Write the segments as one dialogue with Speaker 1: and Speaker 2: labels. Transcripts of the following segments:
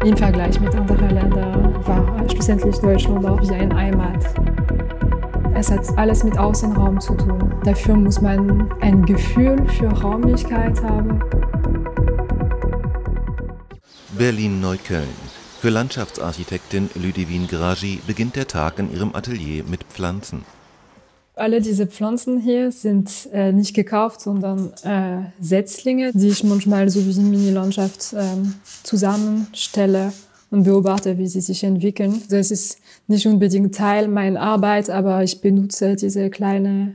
Speaker 1: Im Vergleich mit anderen Ländern war schlussendlich Deutschland auch wie ein Heimat. Es hat alles mit Außenraum zu tun. Dafür muss man ein Gefühl für Räumlichkeit haben.
Speaker 2: Berlin-Neukölln. Für Landschaftsarchitektin Ludivine Gragi beginnt der Tag in ihrem Atelier mit Pflanzen.
Speaker 1: Alle diese Pflanzen hier sind nicht gekauft, sondern Setzlinge, die ich manchmal so wie eine Mini-Landschaft zusammenstelle und beobachte, wie sie sich entwickeln. Das ist nicht unbedingt Teil meiner Arbeit, aber ich benutze diese kleine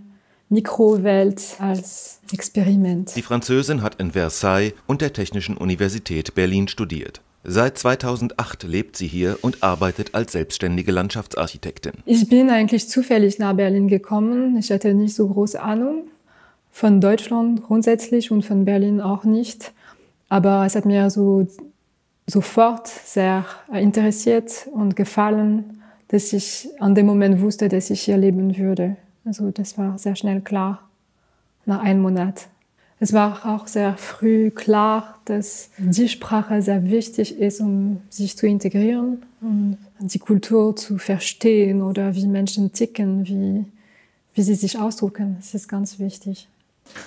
Speaker 1: Mikrowelt als Experiment.
Speaker 2: Die Französin hat in Versailles und der Technischen Universität Berlin studiert. Seit 2008 lebt sie hier und arbeitet als selbstständige Landschaftsarchitektin.
Speaker 1: Ich bin eigentlich zufällig nach Berlin gekommen. Ich hatte nicht so große Ahnung von Deutschland grundsätzlich und von Berlin auch nicht. Aber es hat mir sofort sehr interessiert und gefallen, dass ich an dem Moment wusste, dass ich hier leben würde. Also das war sehr schnell klar, nach einem Monat. Es war auch sehr früh klar, dass die Sprache sehr wichtig ist, um sich zu integrieren und die Kultur zu verstehen oder wie Menschen ticken, wie sie sich ausdrücken. Das ist ganz wichtig.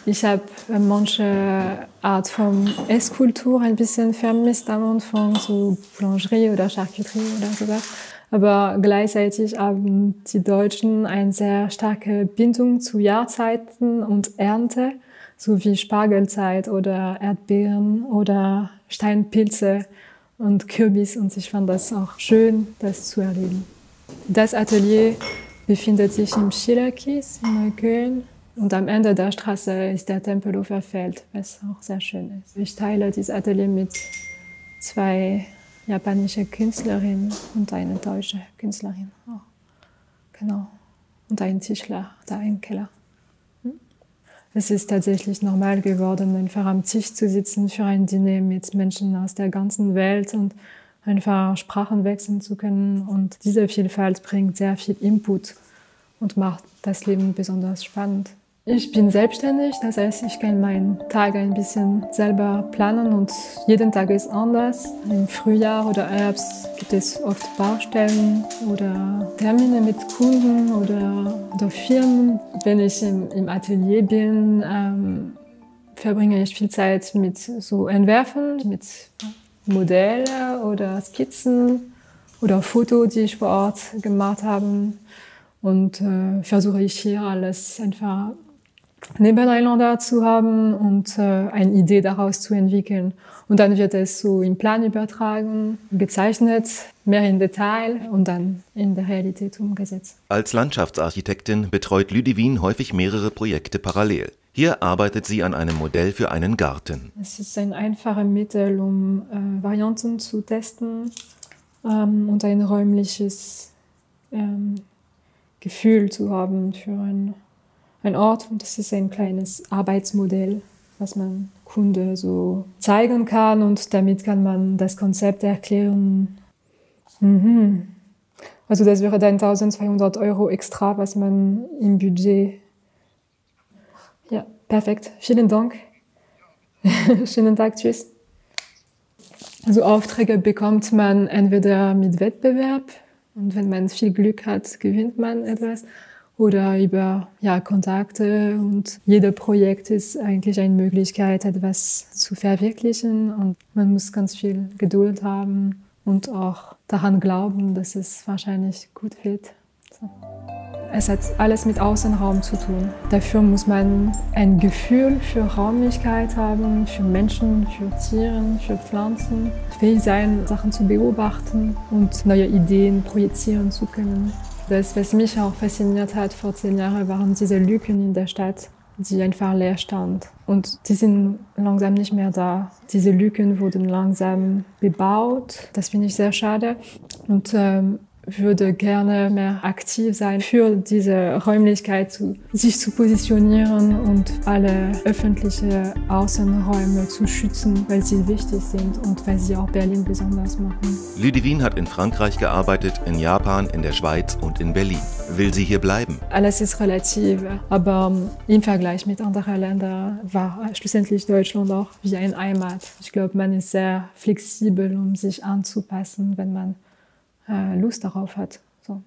Speaker 1: Ich habe manche Art von Esskultur ein bisschen vermisst am Anfang, so Boulangerie oder Charcuterie oder sowas. Aber gleichzeitig haben die Deutschen eine sehr starke Bindung zu Jahrzeiten und Ernte, so wie Spargelzeit oder Erdbeeren oder Steinpilze und Kürbis. Und ich fand das auch schön, das zu erleben. Das Atelier befindet sich im Schillerkies in Neukölln. Und am Ende der Straße ist der Tempelhofer Feld, was auch sehr schön ist. Ich teile dieses Atelier mit 2 japanischen Künstlerinnen und eine deutsche Künstlerin. Oh, genau. Und ein Tischler da im Keller. Es ist tatsächlich normal geworden, einfach am Tisch zu sitzen für ein Diner mit Menschen aus der ganzen Welt und einfach Sprachen wechseln zu können. Und diese Vielfalt bringt sehr viel Input und macht das Leben besonders spannend. Ich bin selbstständig, das heißt, ich kann meinen Tag ein bisschen selber planen und jeden Tag ist anders. Im Frühjahr oder Herbst gibt es oft Baustellen oder Termine mit Kunden oder Firmen. Wenn ich im Atelier bin, verbringe ich viel Zeit mit so Entwerfen, mit Modellen oder Skizzen oder Fotos, die ich vor Ort gemacht habe. Und versuche ich hier alles einfach nebeneinander zu haben und eine Idee daraus zu entwickeln. Und dann wird es so im Plan übertragen, gezeichnet, mehr in Detail und dann in der Realität umgesetzt.
Speaker 2: Als Landschaftsarchitektin betreut Ludivine häufig mehrere Projekte parallel. Hier arbeitet sie an einem Modell für einen Garten.
Speaker 1: Es ist ein einfaches Mittel, um Varianten zu testen und ein räumliches Gefühl zu haben für ein Ort. Und das ist ein kleines Arbeitsmodell, was man Kunde so zeigen kann. Und damit kann man das Konzept erklären. Also das wäre dann 1.200 € extra, was man im Budget... Ja, perfekt. Vielen Dank. Schönen Tag, tschüss. Also Aufträge bekommt man entweder mit Wettbewerb und wenn man viel Glück hat, gewinnt man etwas. Oder über Kontakte und jedes Projekt ist eigentlich eine Möglichkeit, etwas zu verwirklichen und man muss ganz viel Geduld haben und auch daran glauben, dass es wahrscheinlich gut wird. So. Es hat alles mit Außenraum zu tun. Dafür muss man ein Gefühl für Räumlichkeit haben, für Menschen, für Tiere, für Pflanzen, fähig sein, Sachen zu beobachten und neue Ideen projizieren zu können. Das, was mich auch fasziniert hat vor 10 Jahren, waren diese Lücken in der Stadt, die einfach leer standen. Und die sind langsam nicht mehr da. Diese Lücken wurden langsam bebaut. Das finde ich sehr schade. Und würde gerne mehr aktiv sein, für diese Räumlichkeit sich zu positionieren und alle öffentlichen Außenräume zu schützen, weil sie wichtig sind und weil sie auch Berlin besonders machen.
Speaker 2: Ludivine hat in Frankreich gearbeitet, in Japan, in der Schweiz und in Berlin. Will sie hier bleiben?
Speaker 1: Alles ist relativ, aber im Vergleich mit anderen Ländern war schlussendlich Deutschland auch wie ein Heimat. Ich glaube, man ist sehr flexibel, um sich anzupassen, wenn man Lust darauf hat. So.